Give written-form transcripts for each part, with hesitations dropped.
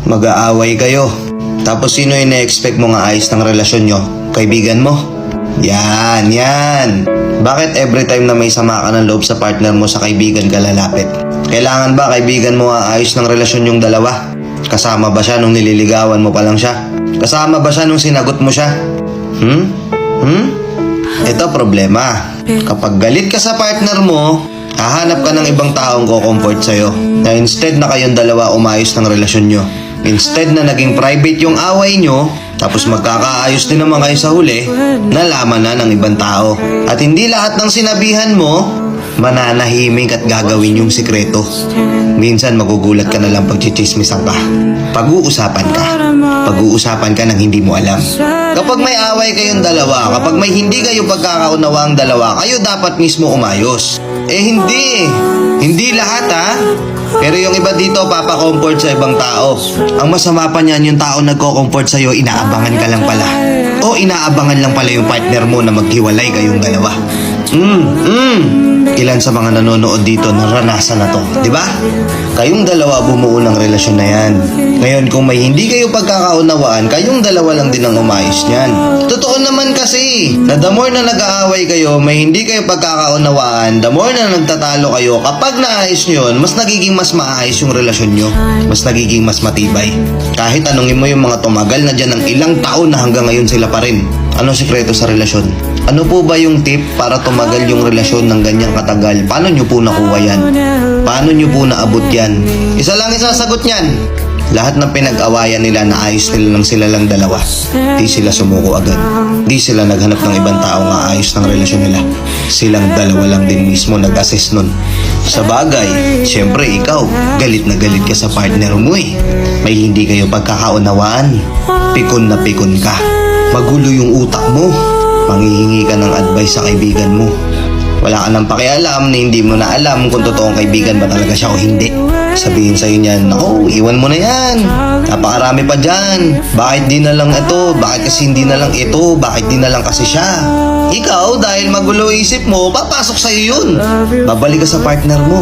Mag-aaway kayo. Tapos sino yung na-expect mo nga ayos ng relasyon nyo? Kaibigan mo? Yan. Bakit every time na may sama ka ng loob sa partner mo, sa kaibigan ka lalapit? Kailangan ba kaibigan mo ayos ng relasyon yung dalawa? Kasama ba siya nung nililigawan mo pa lang siya? Kasama ba siya nung sinagot mo siya? Ito problema. Kapag galit ka sa partner mo, hahanap ka ng ibang taong ko-comfort sa'yo. Na instead na kayong dalawa umayos ng relasyon nyo. Instead na naging private yung away nyo, tapos magkakaayos din naman kayo sa huli, nalaman na ng ibang tao. At hindi lahat ng sinabihan mo, mananahimik at gagawin yung sikreto. Minsan magugulat ka na lang pag chichismisan ka. Pag-uusapan ka ng hindi mo alam. Kapag may away kayong dalawa, kapag may hindi kayo pagkakaunawa ang dalawa, kayo dapat mismo umayos. Hindi lahat Pero yung iba dito papa-comfort sa ibang tao. Ang masama pa niyan, yung tao nagko-comfort sa'yo, inaabangan ka lang pala. O inaabangan lang pala yung partner mo na maghiwalay kayong dalawa. Ilan sa mga nanonood dito naranasan na to, di ba? Kayong dalawa bumuo ng relasyon na yan. Ngayon kung may hindi kayo pagkakaunawaan, kayong dalawa lang din ang umayos niyan. Totoo naman kasi, na the more na nag-aaway kayo, may hindi kayo pagkakaunawaan, the more na nagtatalo kayo, kapag naayos nyo yun, mas nagiging mas maayos yung relasyon nyo. Mas nagiging mas matibay. Kahit tanungin mo yung mga tumagal na dyan ng ilang taon na hanggang ngayon sila pa rin. Ano sikreto sa relasyon? Ano po ba yung tip para tumagal yung relasyon ng ganyang katagal? Paano nyo po nakuha yan? Paano nyo po naabot yan? Isa lang isasagot niyan. Lahat ng pinag-awayan nila, naayos nila lang sila lang dalawa. Di sila sumuko agad. Di sila naghanap ng ibang tao nga ayos ng relasyon nila. Silang dalawa lang din mismo nag-assess nun. Sa bagay, syempre ikaw, galit na galit ka sa partner mo eh. May hindi kayo pagkakaunawaan. Pikon na pikon ka. Magulo yung utak mo. Manghihingi ka ng advice sa kaibigan mo. Wala ka nang pakialam na hindi mo na alam kung totoong kaibigan ba talaga siya o hindi. Sabihin sa'yo niyan, "Naku, iwan mo na yan. Napakarami pa dyan. Bakit di na lang ito? Bakit kasi hindi na lang ito? Bakit di na lang kasi siya?" Ikaw, dahil magulo isip mo, papasok sa'yo yun. Babalik ka sa partner mo.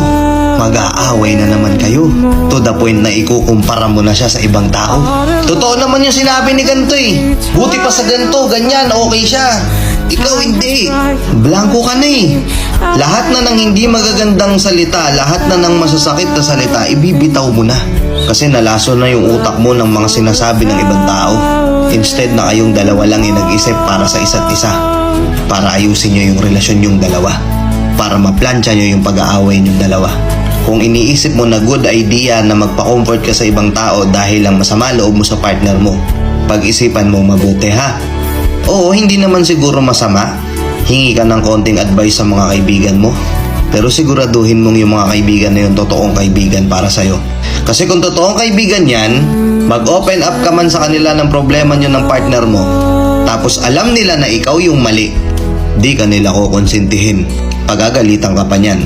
Mag-aaway na naman kayo. To the point na ikukumpara mo na siya sa ibang tao. Totoo naman yung sinabi ni ganito eh. Buti pa sa ganito, ganyan, okay siya. Ikaw hindi. Blanco ka na eh. Lahat na ng hindi magagandang salita, lahat na ng masasakit na salita, ibibitaw mo na. Kasi nalaso na yung utak mo ng mga sinasabi ng ibang tao. Instead na kayong dalawa lang yung nag-isip para sa isa't isa. Para ayusin nyo yung relasyon yung dalawa. Para maplansya nyo yung pag-aaway yung dalawa. Kung iniisip mo na good idea na magpa-comfort ka sa ibang tao dahil lang masama loob mo sa partner mo, pag-isipan mo mabuti ha. Oo, hindi naman siguro masama. Hingi ka ng konting advice sa mga kaibigan mo. Pero siguraduhin mong yung mga kaibigan na yung totoong kaibigan para sa'yo. Kasi kung totoong kaibigan yan, mag-open up ka man sa kanila ng problema nyo ng partner mo, tapos alam nila na ikaw yung mali, di ka nila kukonsintihin. Pagagalitan ka pa niyan.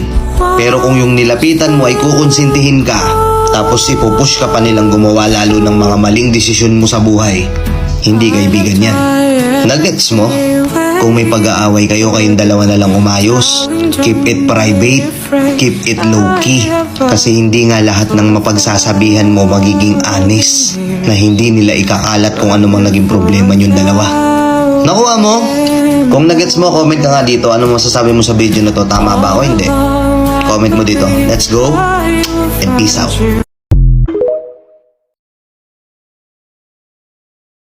Pero kung yung nilapitan mo ay kukonsintihin ka, tapos ipupush ka pa nilang gumawa lalo ng mga maling desisyon mo sa buhay, hindi kaibigan yan. Nagets mo? Kung may pag-aaway kayo, kayong dalawa na lang umayos. Keep it private. Keep it low-key. Kasi hindi nga lahat ng mapagsasabihan mo magiging honest. Na hindi nila ikakalat kung ano mang naging problema yung dalawa. Nakuha mo? Kung nagets mo, comment ka nga dito. Ano masasabi mo sa video na to? Tama ba o hindi? Comment mo dito. Let's go and peace out.